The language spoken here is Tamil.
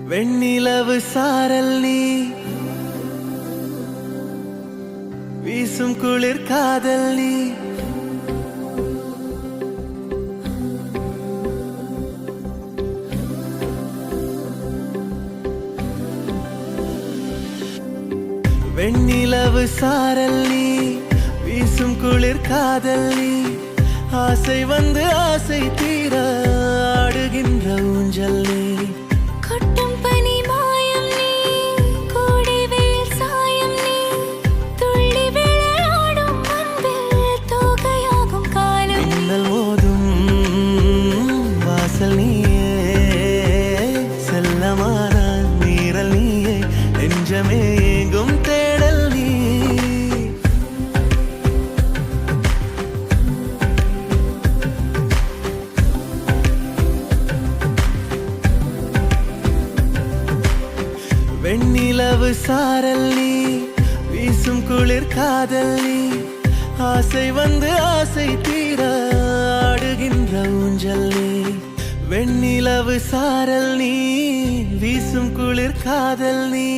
வெண்ணிலவு சாரல் நீ வீசும் குளிர் காதல் நீ வெண்ணிலவு சாரல் நீ வீசும் குளிர் காதல் நீ ஆசை வந்து ஆசை தீர ஆடுகின்ற ஊஞ்சல் நீ கொட்டும் பனி மாயம் நீ கோடை வெயில் சாயம் நீ துள்ளி விளையாடும் அன்பில் தோகையாகும் காலம் மின்னல் மோதும் வாசல் நீயே செல்லமான நீரல் நீயே நெஞ்சமே எங்கும் தேடல் நீ வெண்ணிலவு சாரல் நீ வீசும் குளிர் காதல் நீ ஆசை வந்து ஆசை தீர ஆடுகின்ற ஊஞ்சல் நீ வெண்ணிலவு சாரல் நீ வீசும் குளிர் காதல் நீ